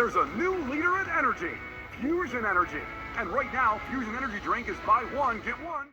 There's a new leader in energy, Fusion Energy. And right now, Fusion Energy Drink is buy one, get one.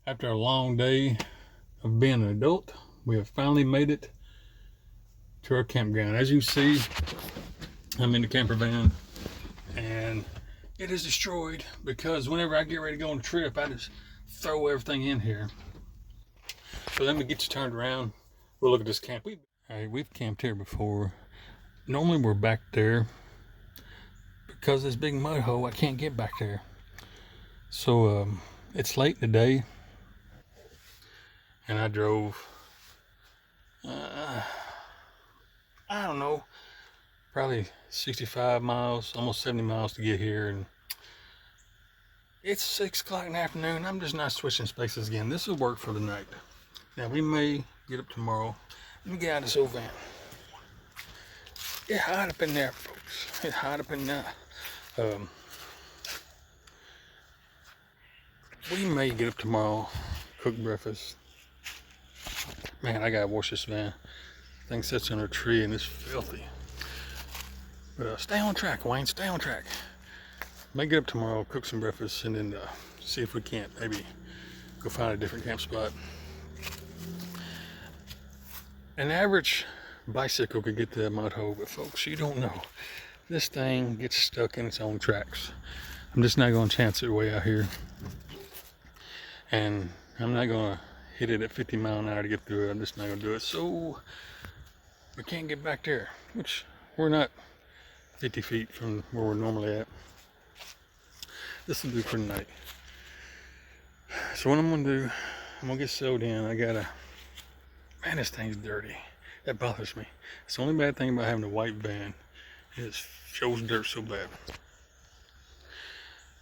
After a long day of being an adult, we have finally made it to our campground. As you see, I'm in the camper van and it is destroyed because whenever I get ready to go on a trip, I just throw everything in here. So let me get you turned around. We'll look at this camp. We've camped here before. Normally we're back there because this big mud hole, I can't get back there. So it's late in the day and I drove I don't know, probably 65 miles, almost 70 miles to get here, and it's 6 o'clock in the afternoon. I'm just not switching spaces again. This will work for the night. Now we may get up tomorrow. Let me get out of this old van. It's hot up in there, folks. It's hot up in there. We may get up tomorrow, cook breakfast. Man, I gotta wash this van. Thing sits under a tree and it's filthy. But stay on track, Wayne. Stay on track. May get up tomorrow, cook some breakfast, and then see if we can't maybe go find a different camp spot. An average bicycle could get to that mud hole, but folks, you don't know. This thing gets stuck in its own tracks. I'm just not going to chance it way out here. And I'm not going to hit it at 50 miles an hour to get through it. I'm just not going to do it. So we can't get back there, which we're not 50 feet from where we're normally at. This will do for tonight. So what I'm going to do, I'm going to get sewed in. I got to, man, this thing's dirty. That bothers me. It's the only bad thing about having a white van. It shows dirt so bad.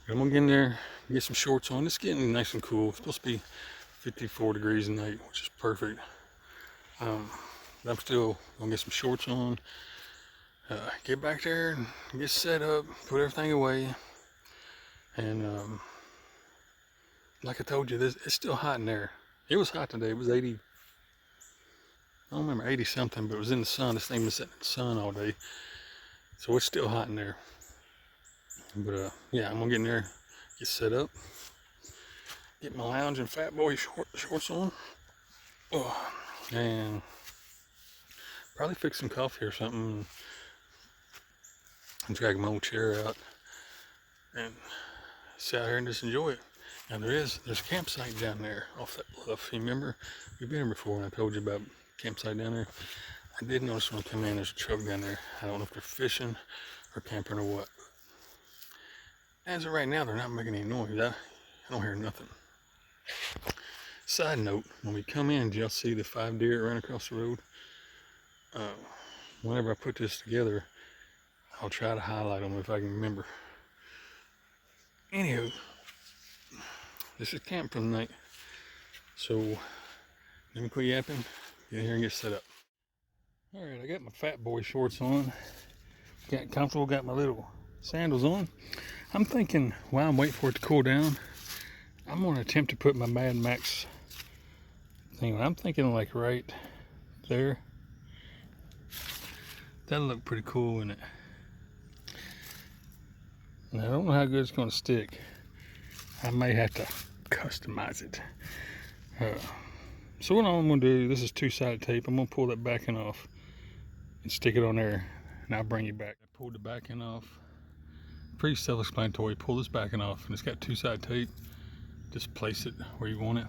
I'm gonna get in there, get some shorts on. It's getting nice and cool. It's supposed to be 54 degrees at night, which is perfect. I'm still gonna get some shorts on, get back there and get set up, put everything away. And like I told you, it's still hot in there. It was hot today. It was 80. I don't remember 80 something, but it was in the sun. This thing was sitting in the sun all day. So it's still hot in there. But yeah, I'm gonna get in there, get set up, get my lounge and fat boy shorts on, and probably fix some coffee or something and drag my old chair out and sit out here and just enjoy it. Now there's a campsite down there off that bluff. You remember? We've been here before and I told you about campsite down there. I did notice when I come in, there's a truck down there. I don't know if they're fishing or camping or what. As of right now, they're not making any noise. I don't hear nothing. Side note, when we come in, did y'all see the 5 deer that ran across the road? Whenever I put this together, I'll try to highlight them if I can remember. Anywho, this is camp for the night. So, let me quit yapping, get in here and get set up. Alright, I got my fat boy shorts on. Got comfortable, got my little sandals on. I'm thinking while I'm waiting for it to cool down, I'm going to attempt to put my Mad Max thing on. I'm thinking like right there. That'll look pretty cool in it. And I don't know how good it's going to stick. I may have to customize it. So what I'm going to do, this is 2-sided tape. I'm going to pull that backing off and stick it on there, and I'll bring you back. I pulled the backing off. Pretty self-explanatory. Pull this backing off, and it's got 2-sided tape. Just place it where you want it.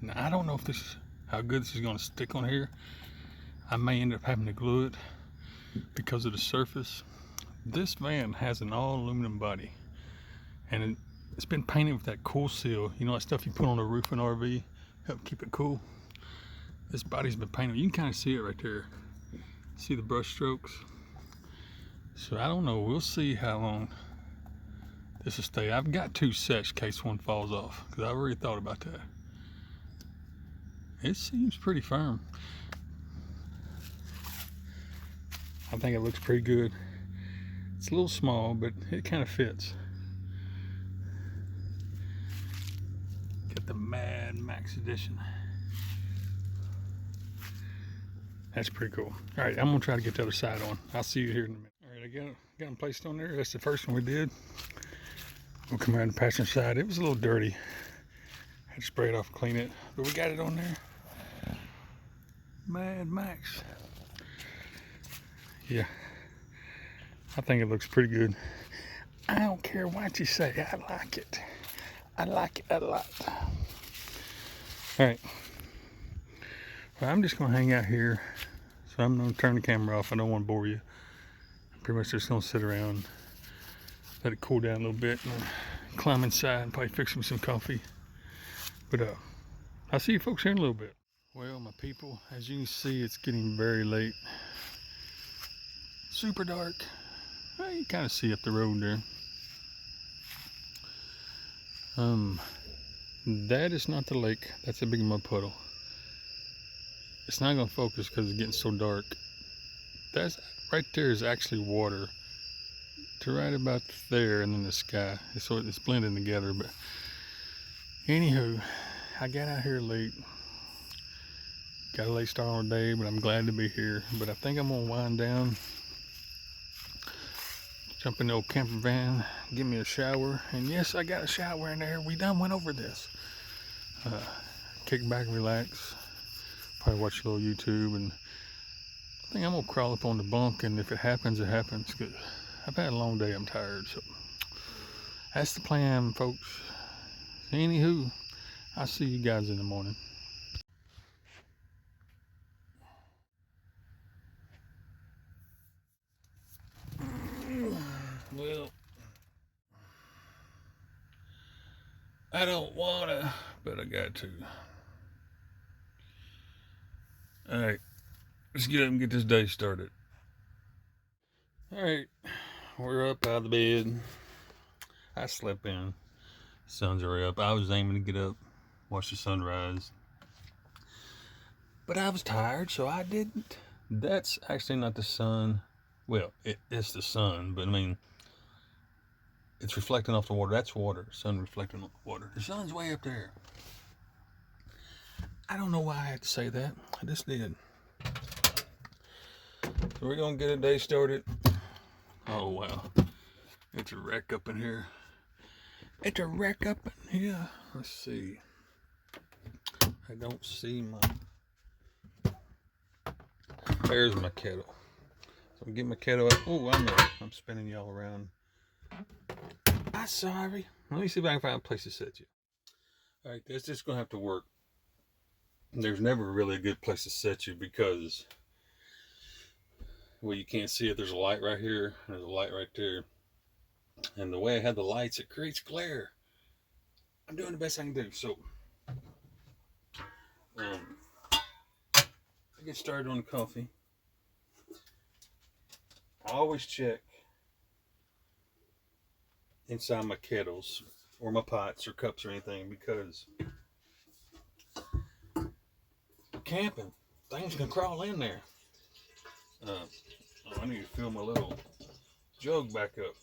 Now I don't know if how good this is going to stick on here. I may end up having to glue it because of the surface. This van has an all aluminum body, and it's been painted with that cool seal. You know that stuff you put on the roof of an RV, help keep it cool. This body's been painted. You can kind of see it right there. See the brush strokes? So I don't know. We'll see how long this will stay. I've got 2 sets in case one falls off, because I already thought about that. It seems pretty firm. I think it looks pretty good. It's a little small, but it kind of fits. Got the Mad Max edition. That's pretty cool. All right, I'm gonna try to get the other side on. I'll see you here in a minute. All right, I got them placed on there. That's the first one we did. We'll come around the passenger side. It was a little dirty. I had to spray it off and clean it, but we got it on there. Mad Max. Yeah, I think it looks pretty good. I don't care what you say. I like it. I like it a lot. All right. Well, I'm just gonna hang out here. So I'm gonna turn the camera off. I don't want to bore you. I'm pretty much just gonna sit around, let it cool down a little bit, and climb inside and probably fix me some coffee. But I'll see you folks here in a little bit. Well, my people, as you can see, it's getting very late. Super dark. Well, you kind of see up the road there. That is not the lake. That's a big mud puddle. It's not gonna focus because it's getting so dark. That's right there is actually water to right about there, and then the sky. So it's blending together. But anywho, I got out here late. Got a late start on the day, but I'm glad to be here. But I think I'm gonna wind down. Jump in the old camper van, give me a shower, and yes, I got a shower in there. We done went over this. Kick back, relax, probably watch a little YouTube, and I think I'm gonna crawl up on the bunk, and if it happens, it happens, because I've had a long day, I'm tired, so that's the plan, folks. Anywho, I'll see you guys in the morning. Well, I don't wanna, but I got to. Alright, let's get up and get this day started. Alright, we're up out of the bed. I slept in. Sun's already up. I was aiming to get up, watch the sunrise. But I was tired, so I didn't. That's actually not the sun. Well, it's the sun, but I mean, it's reflecting off the water. That's water. Sun reflecting off the water. The sun's way up there. I don't know why I had to say that. I just did. So we're going to get a day started. Oh, wow. It's a wreck up in here. It's a wreck up in here. Let's see. I don't see my... There's my kettle. So I'm getting my kettle up. Oh, I'm spinning y'all around. I'm sorry. Let me see if I can find a place to set you. Alright, that's just going to have to work. There's never really a good place to set you because, well, you can't see it. There's a light right here. There's a light right there. And the way I have the lights, it creates glare. I'm doing the best I can do. So, I get started on the coffee. I always check inside my kettles or my pots or cups or anything because camping, things can crawl in there. I need to fill my little jug back up.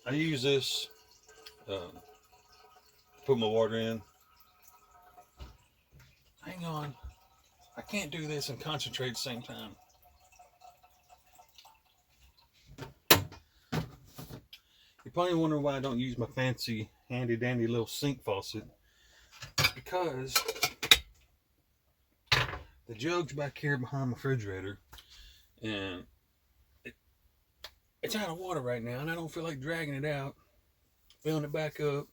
I use this, put my water in. Hang on. I can't do this and concentrate at the same time. You're probably wondering why I don't use my fancy handy dandy little sink faucet. It's because the jug's back here behind my refrigerator and it's out of water right now and I don't feel like dragging it out, filling it back up,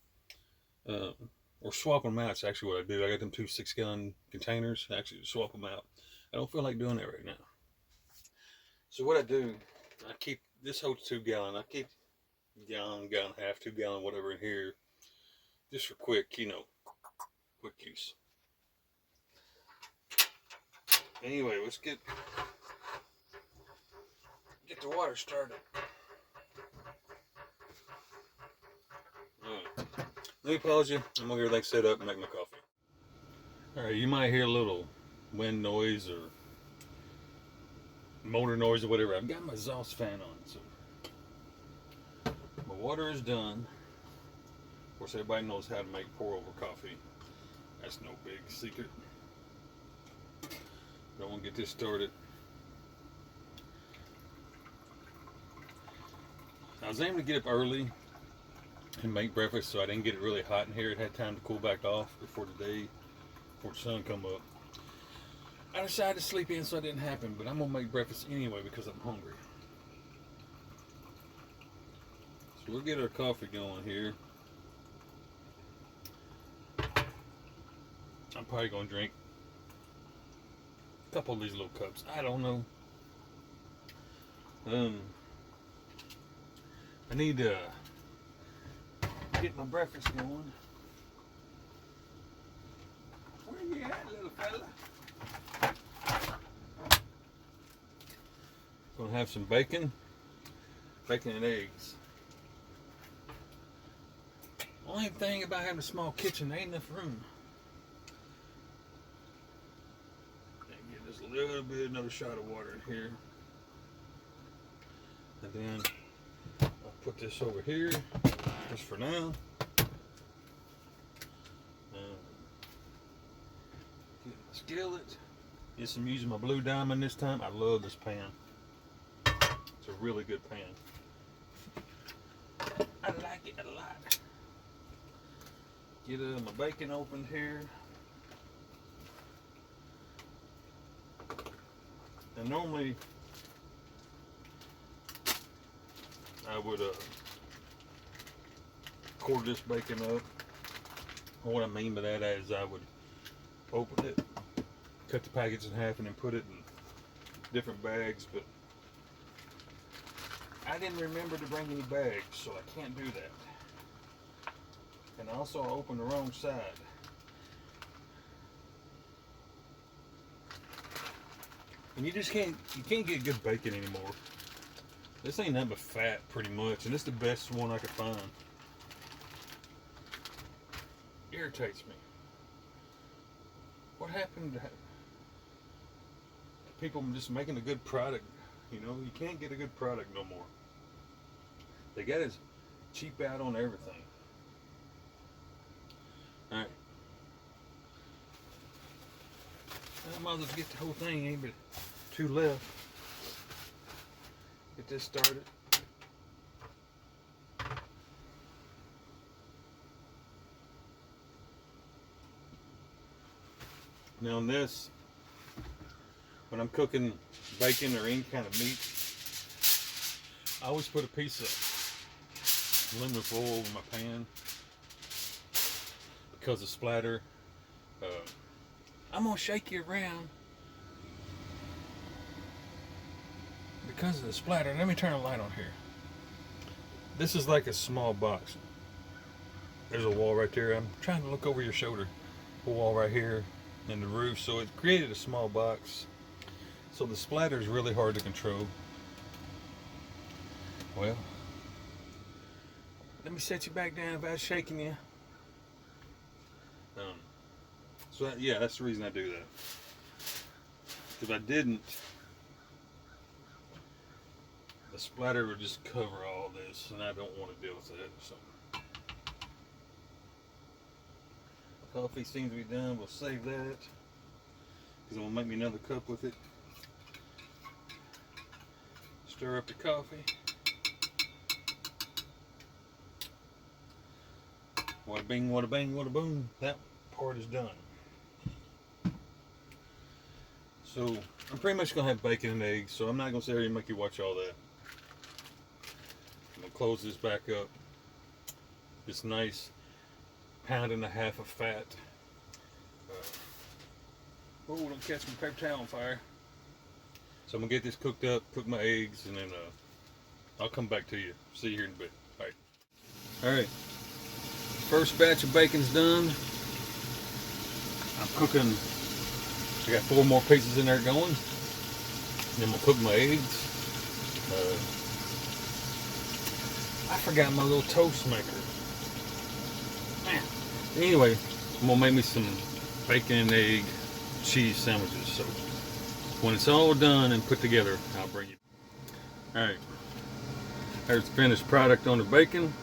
or swapping them out. It's actually what I do. I got them 2 6-gallon containers. I actually swap them out. I don't feel like doing that right now. So what I do, I keep, this holds 2 gallon. I keep gallon, gallon and a half, 2 gallon, whatever in here, just for quick, quick use. Anyway, let's get the water started. Alright, let me pause you. I'm gonna get everything set up and make my coffee. Alright, you might hear a little wind noise or motor noise or whatever. I've got my exhaust fan on, so my water is done. Of course, everybody knows how to make pour over coffee. That's no big secret. But I want to get this started. I was aiming to get up early and make breakfast so I didn't get it really hot in here. It had time to cool back off before the sun come up. I decided to sleep in so it didn't happen, but I'm going to make breakfast anyway because I'm hungry. So we'll get our coffee going here. I'm probably going to drink a couple of these little cups. I don't know. I need to get my breakfast going. Where you at, little fella? Gonna have some bacon and eggs. Only thing about having a small kitchen, there ain't enough room. Get just a little bit, another shot of water in here. And then I'll put this over here, just for now. Get my skillet. Yes, I'm using my Blue Diamond this time. I love this pan. It's a really good pan. I like it a lot. Get my bacon opened here. And normally I would quarter this bacon up. And what I mean by that is I would open it, cut the package in half, and then put it in different bags, but I didn't remember to bring any bags, so I can't do that. And also I opened the wrong side. And you can't get good bacon anymore. This ain't nothing but fat pretty much, and it's the best one I could find. Irritates me. What happened to people just making a good product? You know, you can't get a good product no more. They got us cheap out on everything. Alright. I might as well get the whole thing, ain't but 2 left. Get this started. Now on this, when I'm cooking bacon or any kind of meat, I always put a piece of aluminum foil over my pan because of splatter. I'm gonna shake you around because of the splatter. Let me turn the light on here. This is like a small box. There's a wall right there. I'm trying to look over your shoulder. A wall right here and the roof, so it created a small box. So the splatter is really hard to control. Well, let me set you back down without shaking you. So yeah, that's the reason I do that. If I didn't, the splatter would just cover all this, and I don't want to deal with that. So, coffee seems to be done. We'll save that because I'm gonna make me another cup with it. Stir up the coffee. Wada bing, wada bang, wada boom. That part is done. So I'm pretty much gonna have bacon and eggs, so I'm not gonna sit here and make you watch all that. I'm gonna close this back up. This nice 1.5 pounds of fat. Oh, don't catch my paper towel on fire. So I'm gonna get this cooked up, cook my eggs, and then I'll come back to you. See you here in a bit. All right. All right. First batch of bacon's done. I'm cooking. I got 4 more pieces in there going. Then we'll cook my eggs. I forgot my little toast maker. Man. Anyway, I'm gonna make me some bacon and egg cheese sandwiches. So when it's all done and put together, I'll bring you. All right. There's the finished product on the bacon.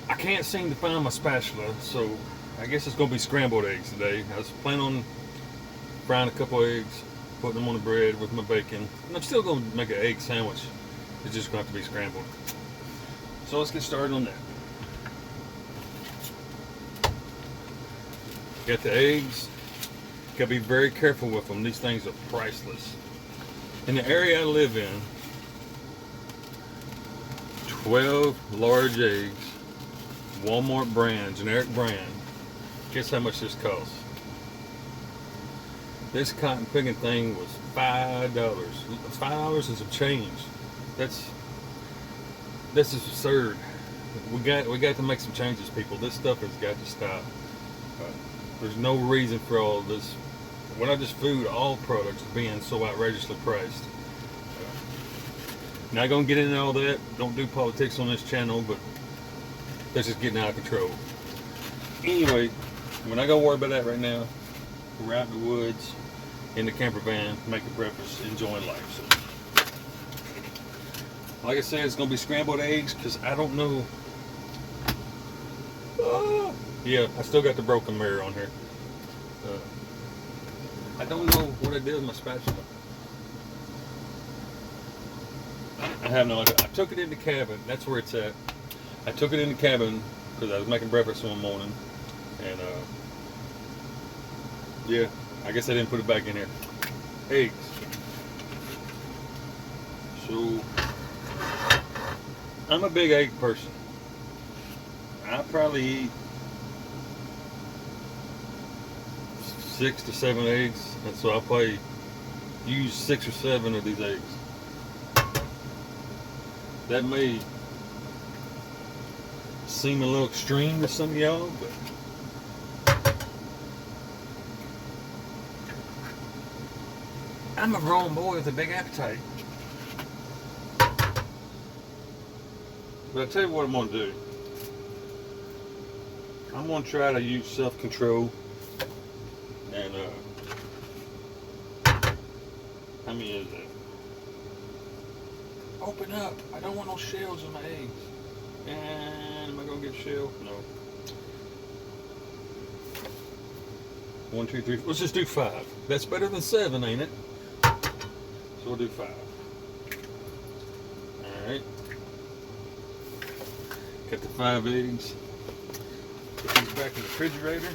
I can't seem to find my spatula, so I guess it's gonna be scrambled eggs today. I was planning on frying a couple eggs, putting them on the bread with my bacon. And I'm still gonna make an egg sandwich. It's just gonna have to be scrambled. So let's get started on that. Got the eggs. Gotta be very careful with them. These things are priceless. In the area I live in, 12 large eggs, Walmart brand, generic brand. Guess how much this costs? This cotton picking thing was $5. $5 and some change. This is absurd. We got to make some changes, people. This stuff has got to stop. There's no reason for all this. Well, not just food, all products being so outrageously priced. Not gonna get into all that. Don't do politics on this channel, but that's just getting out of control. Anyway, we're not gonna worry about that right now. We're out in the woods, in the camper van, making breakfast, enjoying life. So, like I said, it's gonna be scrambled eggs because I don't know. Yeah, I still got the broken mirror on here. I don't know what I did with my spatula. I have no idea. I took it in the cabin. That's where it's at. I took it in the cabin because I was making breakfast one morning, and yeah, I guess I didn't put it back in here. Eggs. So I'm a big egg person. I probably eat 6 to 7 eggs, and so I'll probably use 6 or 7 of these eggs. That may seem a little extreme to some of y'all, but I'm a grown boy with a big appetite. But I'll tell you what I'm going to do. I'm going to try to use self-control and how many is that? Open up. I don't want no shells in my eggs. And am I going to get shell? No. 1, 2, 3. Let's just do 5. That's better than 7, ain't it? So we'll do 5. Alright. Got the 5 eggs. Put these back in the refrigerator.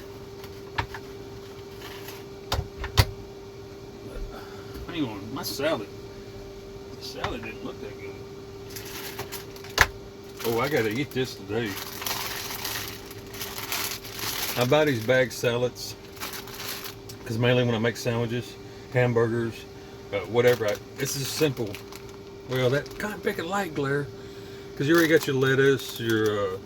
Hang on, my salad. The salad didn't look that good. Oh, I gotta eat this today. I buy these bag salads because mainly when I make sandwiches, hamburgers, whatever. This is simple. Well, that kind of pick a light glare because you already got your lettuce, your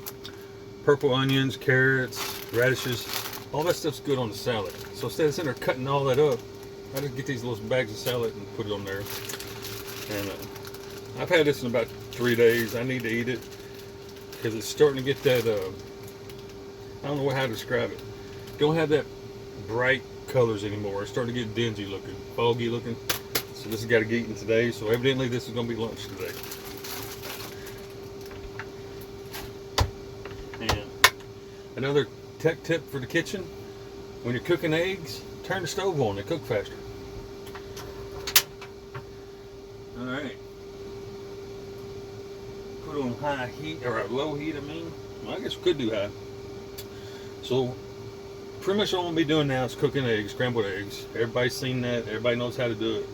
purple onions, carrots, radishes. All that stuff's good on the salad. So instead of sitting there cutting all that up, I just get these little bags of salad and put it on there. And I've had this in about 3 days. I need to eat it because it's starting to get that, I don't know how to describe it. Don't have that bright colors anymore. It's starting to get dingy looking, foggy looking. So this has got to get eaten today. So evidently this is going to be lunch today. And another tech tip for the kitchen, when you're cooking eggs, turn the stove on, they cook faster. Alright. Put it on high heat, or low heat I mean. Well, I guess we could do high. So pretty much all I'm going to be doing now is cooking eggs, scrambled eggs. Everybody's seen that, everybody knows how to do it.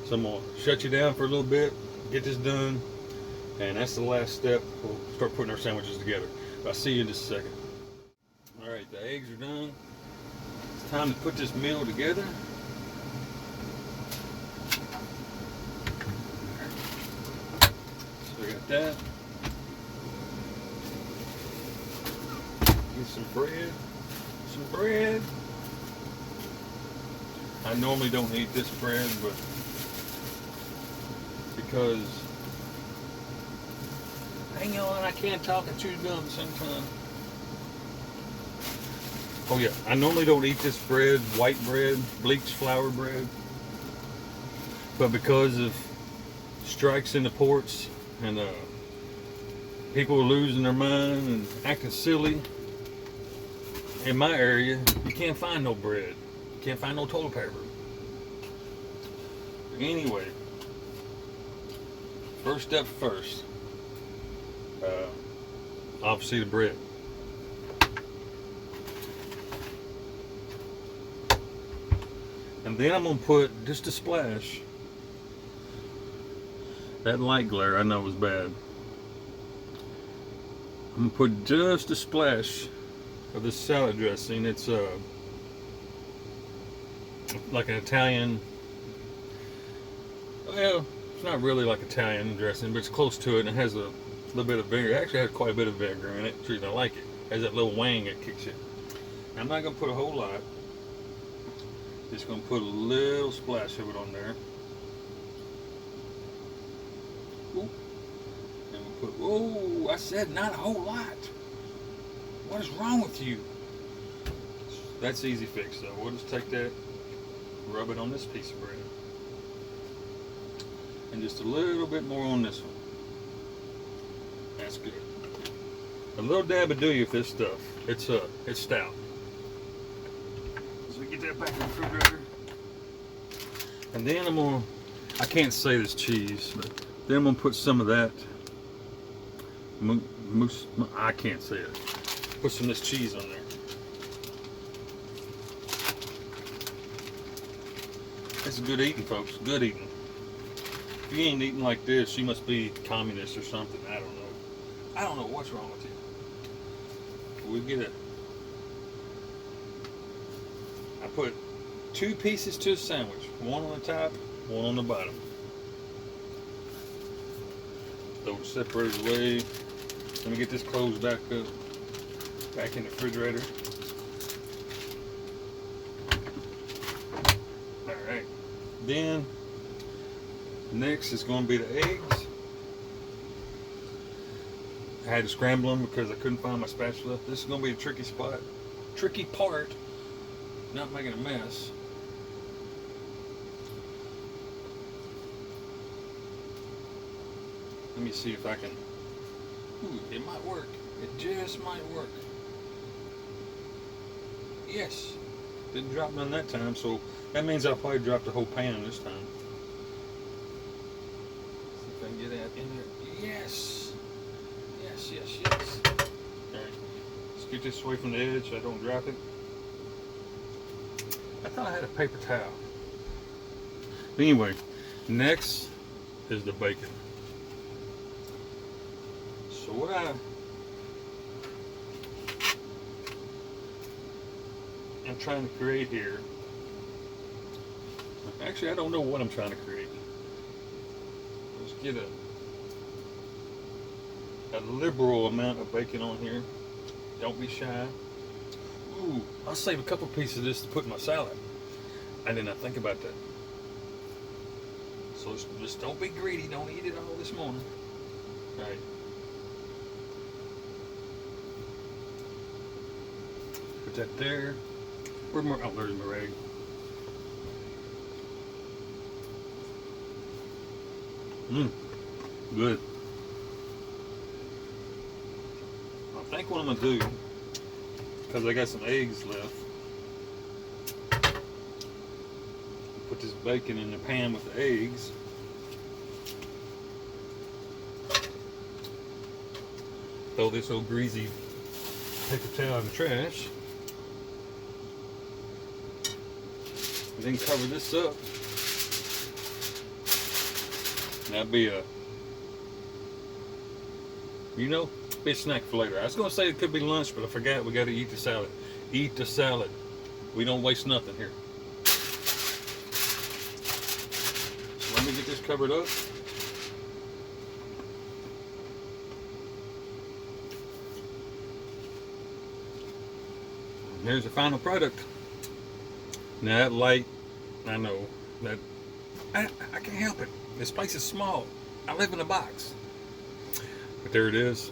So I'm going to shut you down for a little bit, get this done, and that's the last step. We'll start putting our sandwiches together. I'll see you in just a second. Alright, the eggs are done. It's time to put this meal together. So we got that. Get some bread. Some bread. I normally don't eat this bread, but because hang on, I can't talk and chew gum at the same time. Oh yeah, I normally don't eat this bread, white bread, bleached flour bread. But because of strikes in the ports and people are losing their mind and acting silly, in my area, you can't find no bread. You can't find no toilet paper. Anyway, first step first. Obviously the bread. And then I'm going to put just a splash. That light glare I know was bad. I'm going to put just a splash of this salad dressing. It's like an Italian, well, it's not really like Italian dressing, but it's close to it, and it has a little bit of vinegar. It actually has quite a bit of vinegar in it. It's the reason I like it. It has that little wang that kicks it. I'm not going to put a whole lot. Just going to put a little splash of it on there. Ooh. And we'll put, oh, I said not a whole lot. What is wrong with you? That's easy fix though. We'll just take that, rub it on this piece of bread. And just a little bit more on this one. That's good. A little dab will do you with this stuff. It's stout. So we get that back in the refrigerator. And then I can't say this cheese, but then I'm gonna put some of that mousse, I can't say it. Put some of this cheese on there. This is good eating, folks, good eating. If you ain't eating like this, you must be communist or something, I don't know. I don't know what's wrong with you. We get it. I put 2 pieces to a sandwich, one on the top, one on the bottom. Throw the separators away. Let me get this closed back up, back in the refrigerator. All right. Then next is going to be the eggs. I had to scramble them because I couldn't find my spatula. This is going to be a tricky part, not making a mess. Let me see if I can. Ooh, it might work. It just might work. Yes. Didn't drop none that time, so that means I'll probably drop the whole pan this time. See if I can get that in there. Yes. Yes, yes, yes. Alright. Let's get this away from the edge so I don't drop it. I thought I had a paper towel. But anyway, next is the bacon. So what I'm trying to create here, actually I don't know what I'm trying to create. Let's get a liberal amount of bacon on here. Don't be shy. Ooh, I'll save a couple pieces of this to put in my salad. I did not think about that. So just don't be greedy. Don't eat it all this morning. All right. Put that there. Where's my, oh, there's my egg. Good. I think what I'm gonna do, because I got some eggs left, put this bacon in the pan with the eggs. Throw this old greasy paper towel in the trash. And then cover this up. And that'd be a, you know, be a snack for later. I was gonna say it could be lunch, but I forgot we gotta eat the salad. Eat the salad. We don't waste nothing here. So let me get this covered up. And here's the final product. Now that light, I know that I can't help it. This place is small. I live in a box. But there it is.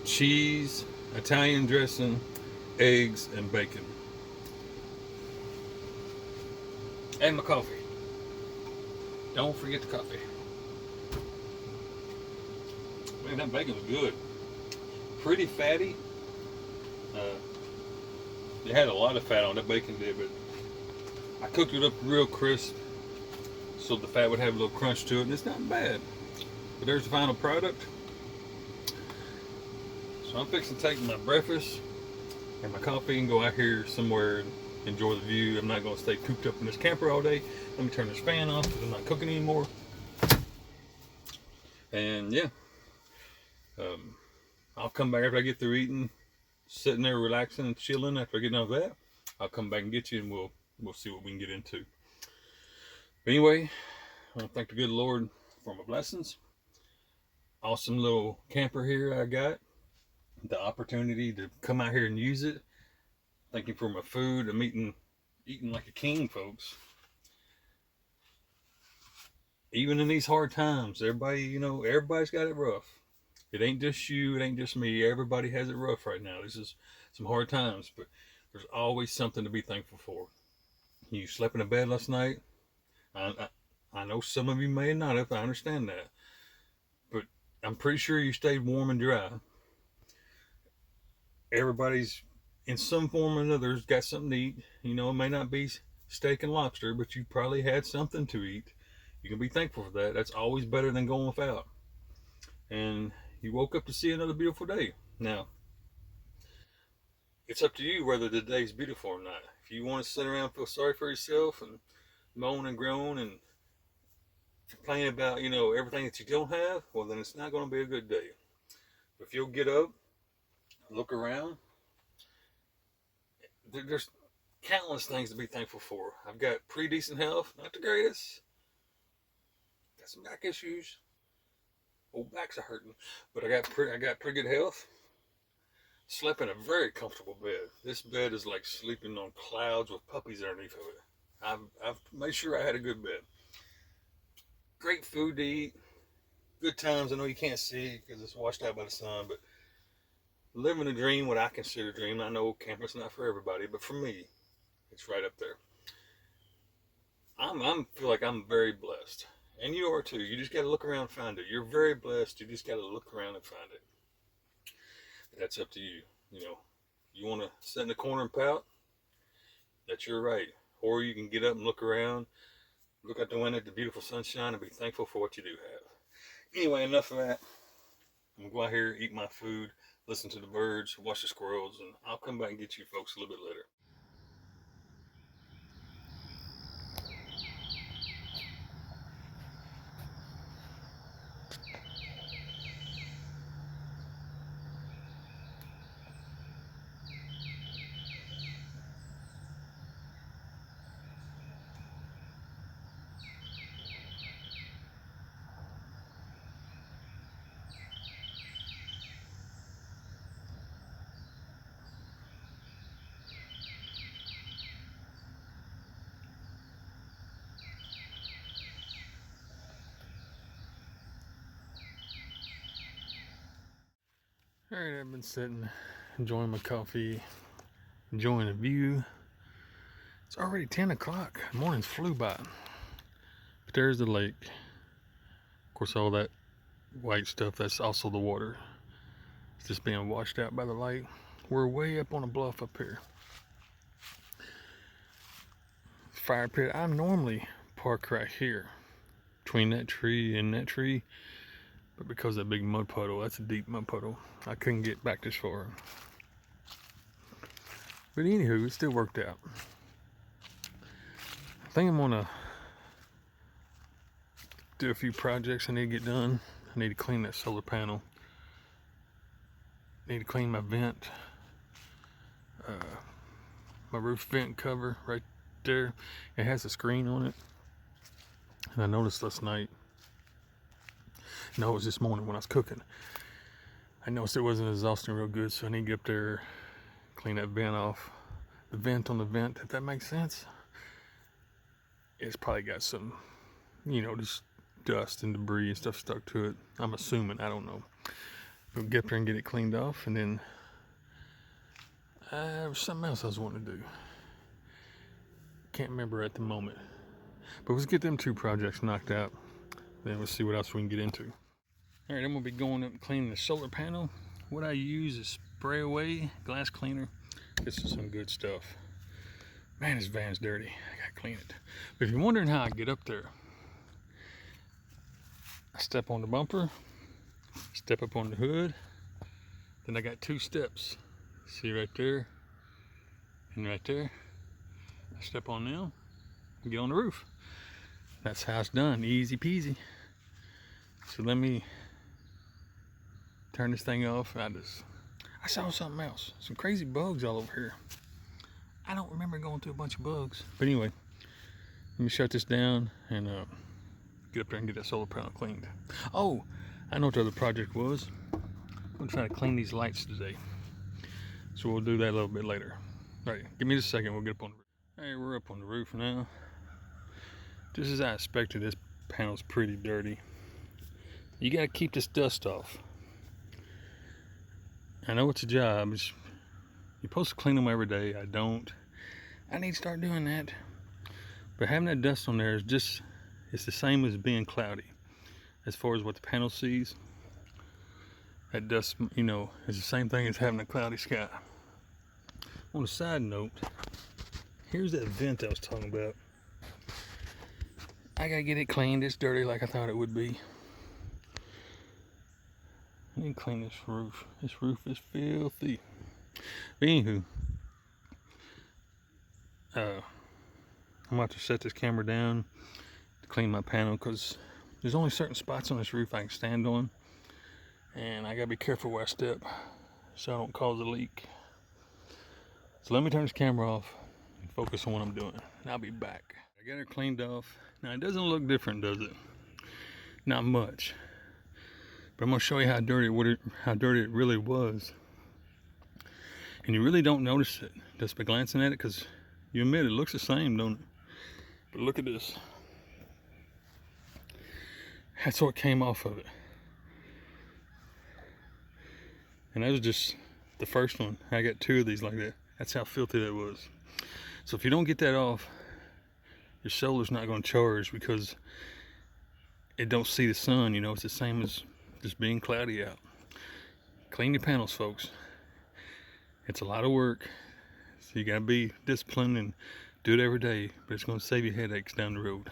Cheese, Italian dressing, eggs, and bacon. And my coffee. Don't forget the coffee. Man, that bacon's good. Pretty fatty. It had a lot of fat on it, bacon did, but I cooked it up real crisp so the fat would have a little crunch to it, and it's not bad. But there's the final product. So I'm fixing to take my breakfast and my coffee and go out here somewhere and enjoy the view. I'm not going to stay cooped up in this camper all day. Let me turn this fan off because I'm not cooking anymore. And yeah, I'll come back after I get through eating, sitting there relaxing and chilling. After I get done with that, I'll come back and get you, and we'll see what we can get into. But anyway, I want to thank the good Lord for my blessings. Awesome little camper here I got. The opportunity to come out here and use it. Thank you for my food. I'm eating like a king, folks. Even in these hard times, everybody, you know, everybody's got it rough. It ain't just you, it ain't just me. Everybody has it rough right now. This is some hard times, but there's always something to be thankful for. You slept in a bed last night. I know some of you may not have. I understand that. But I'm pretty sure you stayed warm and dry. Everybody's in some form or another got something to eat. You know, it may not be steak and lobster, but you probably had something to eat. You can be thankful for that. That's always better than going without. And you woke up to see another beautiful day. Now, it's up to you whether the day's beautiful or not. If you want to sit around and feel sorry for yourself and moan and groan and complain about, everything that you don't have, well, then it's not going to be a good day. But if you'll get up, look around, there's countless things to be thankful for. I've got pretty decent health, not the greatest. Got some back issues. Old backs are hurting, but I got pretty good health. Slept in a very comfortable bed. This bed is like sleeping on clouds with puppies underneath of it. I've made sure I had a good bed. Great food to eat. Good times. I know you can't see because it's washed out by the sun, but living a dream, what I consider a dream. I know camping's not for everybody, but for me, it's right up there. I feel like I'm very blessed. And you are too. You just got to look around and find it. You're very blessed. You just got to look around and find it. But that's up to you. You want to sit in the corner and pout? That's your right. Or you can get up and look around, look out the window at the beautiful sunshine, and be thankful for what you do have. Anyway, enough of that. I'm going to go out here, eat my food, listen to the birds, watch the squirrels, and I'll come back and get you folks a little bit later. Alright, I've been sitting, enjoying my coffee, enjoying the view. It's already 10 o'clock. The morning's flew by. But there's the lake. Of course, all that white stuff, that's also the water. It's just being washed out by the light. We're way up on a bluff up here. Fire pit. I normally park right here between that tree and that tree. But because of that big mud puddle, that's a deep mud puddle, I couldn't get back this far. But anywho, it still worked out. I think I'm gonna do a few projects I need to get done. I need to clean that solar panel. I need to clean my vent. My roof vent cover right there. It has a screen on it. And I noticed last night, no, it was this morning when I was cooking, I noticed it wasn't exhausting real good, so I need to get up there, clean that vent off. The vent on the vent, if that makes sense. It's probably got some, just dust and debris and stuff stuck to it. I'm assuming, I don't know. We'll get up there and get it cleaned off, and then there was something else I was wanting to do. Can't remember at the moment. But let's get them two projects knocked out. Then we'll see what else we can get into. All right, I'm gonna be going up and cleaning the solar panel. What I use is spray away glass cleaner. This is some good stuff. Man, this van's dirty. I gotta clean it. But if you're wondering how I get up there, I step on the bumper, step up on the hood, then I got two steps. See right there and right there. I step on them and get on the roof. That's how it's done, easy peasy. So let me turn this thing off. I saw something else, some crazy bugs all over here. I don't remember going through a bunch of bugs. But anyway, let me shut this down and get up there and get that solar panel cleaned. Oh, I know what the other project was. I'm gonna try to clean these lights today. So we'll do that a little bit later. All right, give me just a second, we'll get up on the roof. All right, we're up on the roof now. Just as I expected, this panel's pretty dirty. You gotta keep this dust off. I know it's a job. You're supposed to clean them every day. I don't. I need to start doing that. But having that dust on there is just, it's the same as being cloudy. As far as what the panel sees, that dust, is the same thing as having a cloudy sky. On a side note, here's that vent I was talking about. I gotta get it cleaned. It's dirty like I thought it would be. I need to clean this roof. This roof is filthy. But anywho, I'm about to set this camera down to clean my panel because there's only certain spots on this roof I can stand on, and I gotta be careful where I step so I don't cause a leak. So let me turn this camera off and focus on what I'm doing, and I'll be back. I got her cleaned off. Now it doesn't look different, does it? Not much. But I'm gonna show you how dirty it really was. And you really don't notice it just by glancing at it, because you admit it looks the same, don't it? But look at this. That's what came off of it. And that was just the first one. I got 2 of these like that. That's how filthy that was. So if you don't get that off, your solar's not going to charge because it don't see the sun. You know, it's the same as just being cloudy out. Clean your panels, folks. It's a lot of work, so you got to be disciplined and do it every day, but it's going to save you headaches down the road.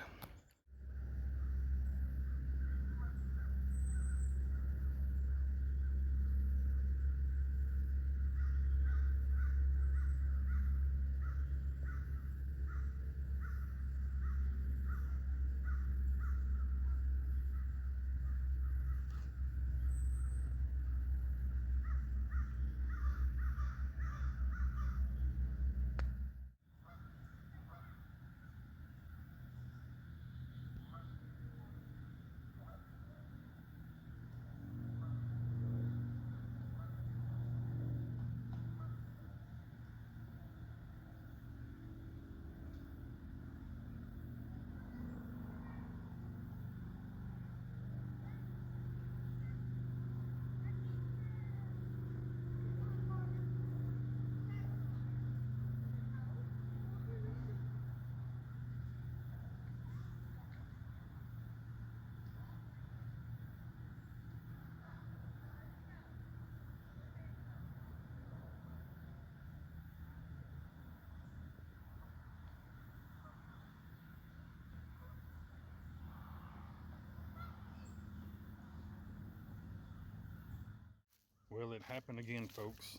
Well, it happened again, folks.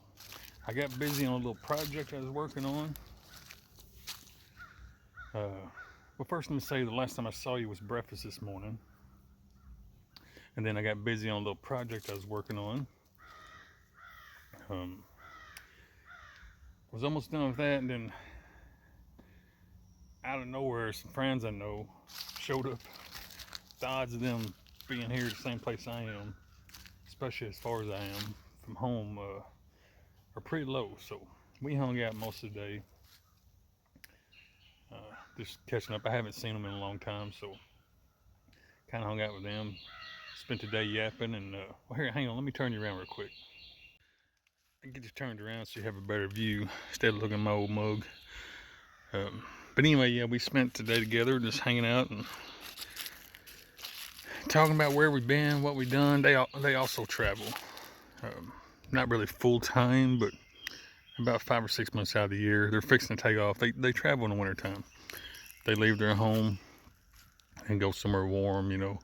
I got busy on a little project I was working on. Well, first let me say the last time I saw you was breakfast this morning. And then I got busy on a little project I was working on. Was almost done with that, and then out of nowhere, some friends I know showed up. The odds of them being here the same place I am, especially as far as I am from home, are pretty low. So we hung out most of the day, just catching up. I haven't seen them in a long time, so kind of hung out with them. Spent the day yapping, and well, here, hang on, let me turn you around real quick. I can get you turned around so you have a better view instead of looking at my old mug. But anyway, yeah, we spent the day together just hanging out and talking about where we've been, what we've done. They also travel. Not really full time, but about 5 or 6 months out of the year. They're fixing to take off. They travel in the winter time. They leave their home and go somewhere warm, you know.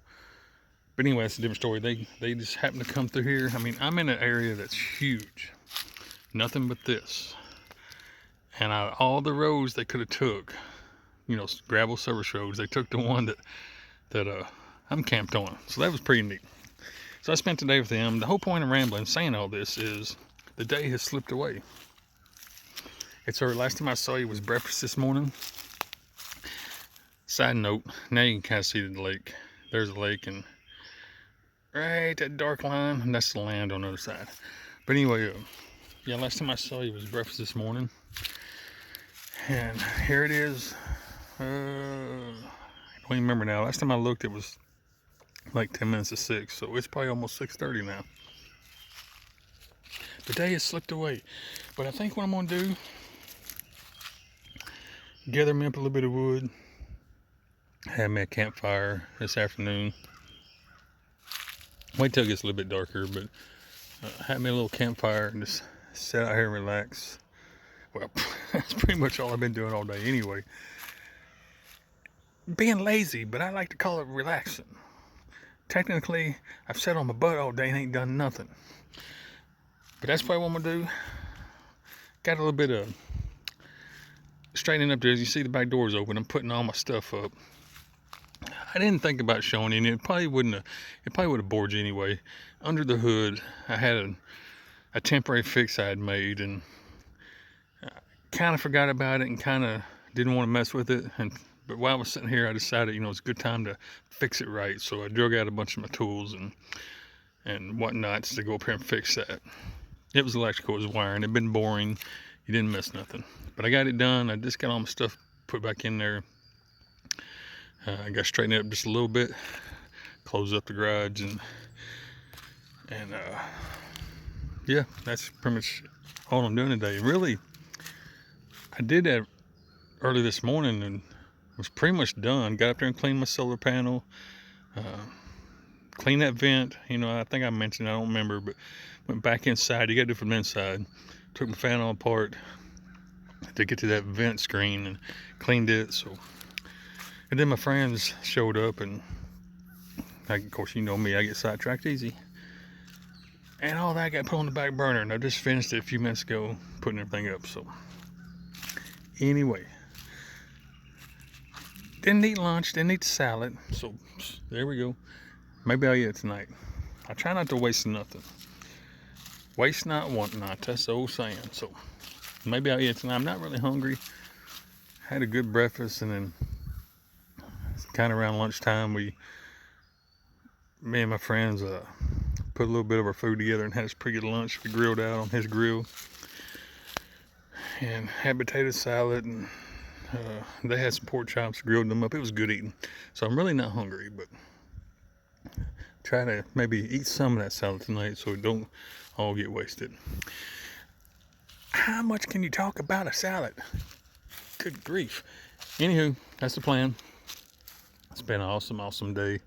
But anyway, that's a different story. They just happen to come through here. I mean, I'm in an area that's huge. Nothing but this. And out of all the roads they could have took, you know, gravel service roads, they took the one that I'm camped on. So that was pretty neat. So I spent the day with them. The whole point of rambling, saying all this, is the day has slipped away. It's our last time I saw you was breakfast this morning. Side note, now you can kind of see the lake. There's a lake, and right, that dark line, and that's the land on the other side. But anyway, yeah, last time I saw you was breakfast this morning. And here it is. I don't even remember now. Last time I looked, it was like 10 minutes to 6, so it's probably almost 6:30 now. The day has slipped away. But I think what I'm going to do, gather me up a little bit of wood, have me a campfire this afternoon. Wait till it gets a little bit darker, but have me a little campfire and just sit out here and relax. Well, that's pretty much all I've been doing all day anyway. Being lazy, but I like to call it relaxing. Technically, I've sat on my butt all day and ain't done nothing. But that's probably what I'm gonna do. Got a little bit of straightening up there. As you see, the back door's open. I'm putting all my stuff up. I didn't think about showing you, and it probably would have bored you anyway. Under the hood, I had a temporary fix I had made, and kind of forgot about it and kind of didn't want to mess with it. But while I was sitting here, I decided, it's a good time to fix it right. So I drug out a bunch of my tools and whatnots to go up here and fix that. It was electrical, it was wiring. It'd been boring. You didn't miss nothing. But I got it done. I just got all my stuff put back in there. I got straightened up just a little bit, closed up the garage, and yeah, that's pretty much all I'm doing today. Really, I did that early this morning and was pretty much done. Got up there and cleaned my solar panel, cleaned that vent. I think I mentioned, I don't remember, but went back inside. You got to do it from the inside. Took my fan all apart to get to that vent screen and cleaned it. And then my friends showed up, and of course, you know me, I get sidetracked easy. And all that got put on the back burner, and I just finished it a few minutes ago, putting everything up. So anyway, didn't eat lunch, didn't eat salad, so there we go. Maybe I'll eat it tonight. I try not to waste nothing. Waste not, want not. That's the old saying. So maybe I'll eat it tonight. I'm not really hungry. Had a good breakfast, and then kind of around lunchtime, me and my friends put a little bit of our food together and had us pretty good lunch. We grilled out on his grill and had potato salad, and they had some pork chops, grilled them up. It was good eating. So I'm really not hungry, but try to maybe eat some of that salad tonight so it don't all get wasted. How much can you talk about a salad? Good grief. Anywho, that's the plan. It's been an awesome day.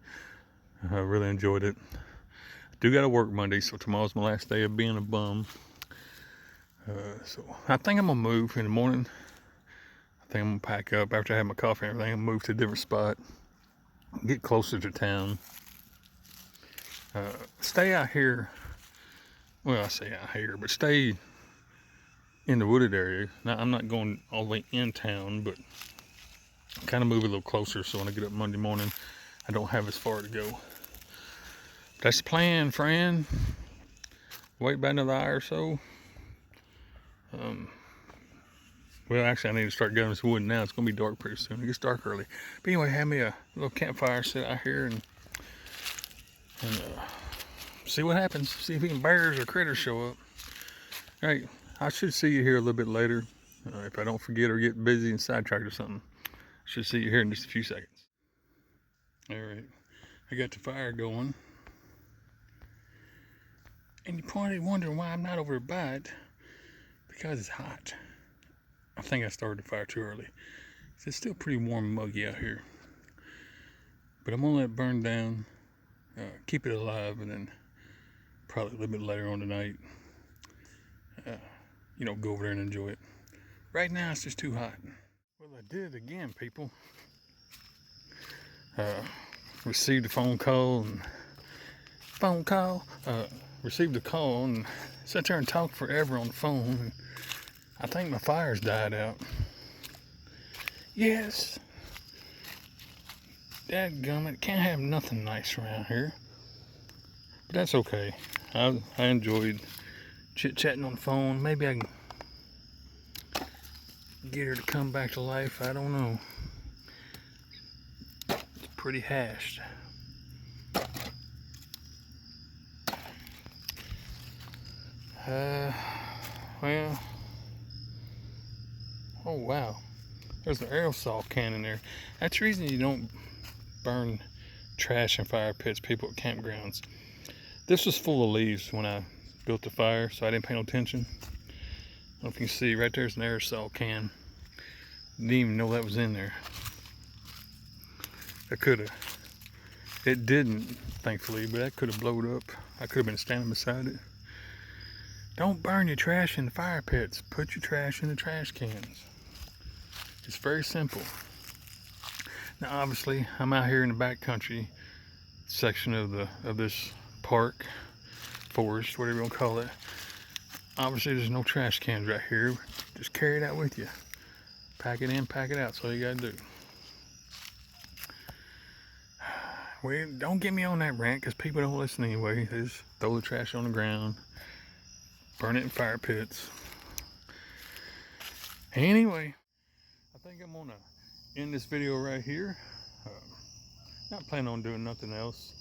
I really enjoyed it. I do got to work Monday, so tomorrow's my last day of being a bum. So I think I'm gonna move in the morning. I think I'm gonna pack up after I have my coffee and everything. I'm gonna move to a different spot, get closer to town. Stay out here. Well, I say out here, but stay in the wooded area. Now, I'm not going all the way in town, but kind of move a little closer so when I get up Monday morning, I don't have as far to go. That's the plan, friend. Wait about another hour or so. Well, actually, I need to start getting this wood now. It's going to be dark pretty soon. It gets dark early. But anyway, have me a little campfire set out here and see what happens. See if any bears or critters show up. All right, I should see you here a little bit later. If I don't forget or get busy and sidetracked or something. Should see you here in just a few seconds. All right, I got the fire going. And you're probably wondering why I'm not over by it. Because it's hot. I think I started the fire too early. It's still pretty warm and muggy out here. But I'm gonna let it burn down, keep it alive, and then probably a little bit later on tonight, go over there and enjoy it. Right now it's just too hot. Well, I did it again, people. Received a phone call, received a call and sat there and talked forever on the phone. And I think my fire's died out. Yes. Dadgummit, can't have nothing nice around here. But that's okay. I enjoyed chit-chatting on the phone. Maybe I can get her to come back to life. I don't know. It's pretty hashed. Well, oh wow, there's an aerosol can in there. That's the reason you don't burn trash in fire pits, people at campgrounds. This was full of leaves when I built the fire, so I didn't pay no attention. I don't know if you can see, right there's an aerosol can. Didn't even know that was in there. I could have. It didn't, thankfully, but that could have blowed up. I could have been standing beside it. Don't burn your trash in the fire pits. Put your trash in the trash cans. It's very simple. Now, obviously, I'm out here in the back country section of this park, forest, whatever you want to call it. Obviously, there's no trash cans right here. Just carry it out with you. Pack it in, pack it out. That's all you gotta do. Well, don't get me on that rant, because people don't listen anyway. They just throw the trash on the ground, burn it in fire pits. Anyway, I think I'm gonna end this video right here. Not planning on doing nothing else.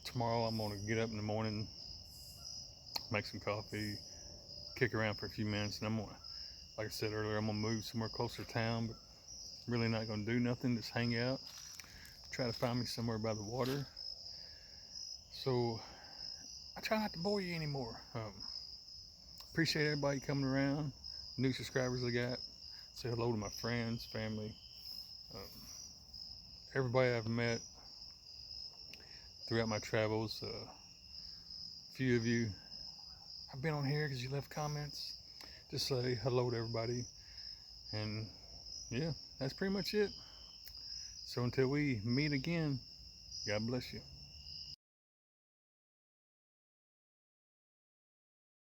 Tomorrow I'm gonna get up in the morning, make some coffee, kick around for a few minutes, and I'm gonna, like I said earlier, I'm gonna move somewhere closer to town, but really not gonna do nothing, just hang out, try to find me somewhere by the water. So I try not to bore you anymore. Appreciate everybody coming around, new subscribers I got. Say hello to my friends, family, everybody I've met throughout my travels. A few of you I've been on here because you left comments. Just say hello to everybody, and yeah, that's pretty much it. So until we meet again, God bless you.